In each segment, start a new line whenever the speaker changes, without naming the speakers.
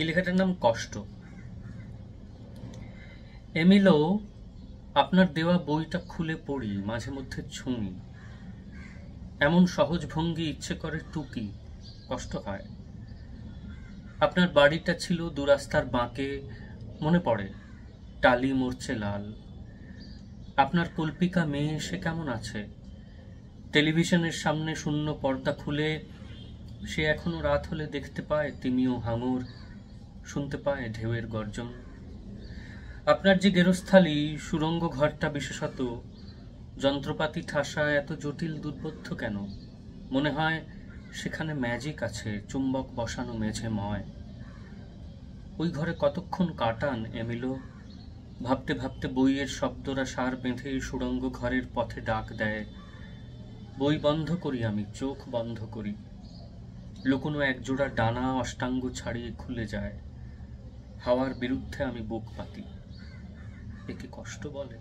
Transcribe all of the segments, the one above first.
এই লেখাটার নাম কষ্ট। এমিলো, আপনার দেওয়া বইটা খুলে পড়ি, মাঝে মধ্যে ছুঁই, এমন সহজ ভঙ্গি ইচ্ছে করে টুকি, কষ্ট হয়। আপনার বাড়িটা ছিল দুরাস্তার বাঁকে, মনে পড়ে টালি মরছে লাল। আপনার কল্পিকা মেয়ে সে কেমন আছে? টেলিভিশনের সামনে শূন্য পর্দা খুলে সে এখনো রাত হলে দেখতে পায় তিমিও হাঙর, শুনতে পায় ঢেউয়ের গর্জন। আপনার যে গেরস্থালি সুরঙ্গ ঘরটা বিশেষত, যন্ত্রপাতি ঠাসা, এত জটিল দুর্বোধ্য কেন? মনে হয় সেখানে ম্যাজিক আছে, চুম্বক বসানো মেঝেময়। ওই ঘরে কতক্ষণ কাটান এমিলো? ভাবতে ভাবতে বইয়ের শব্দরা সার বেঁধে সুড়ঙ্গ ঘরের পথে ডাক দেয়। বই বন্ধ করি আমি, চোখ বন্ধ করি। লুকোনো একজোড়া ডানা অষ্টাঙ্গ ছাড়িয়ে খুলে যায়। হাওয়ার বিরুদ্ধে আমি বুক পাতি। একে কষ্ট বলে?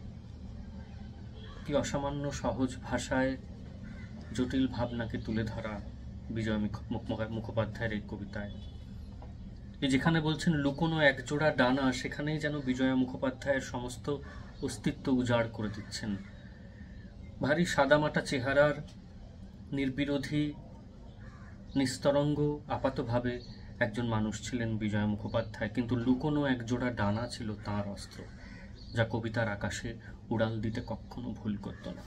কি অসামান্য সহজ ভাষায় জটিল ভাবনাকে তুলে ধরা বিজয় মুখোপাধ্যায়ের এই কবিতায়। যেখানে বলছেন লুকোনো একজোড়া ডানা, সেখানেই যেন বিজয়া মুখোপাধ্যায়ের সমস্ত অস্তিত্ব উজাড় করে দিচ্ছেন। ভারী সাদামাটা চেহারার, নির্বিরোধী, নিস্তরঙ্গ আপাতভাবে একজন মানুষ ছিলেন বিজয়া মুখোপাধ্যায়, কিন্তু লুকোনো একজোড়া ডানা ছিল তাঁর অস্ত্র, যা কবিতার আকাশে উড়াল দিতে কখনো ভুল করত না।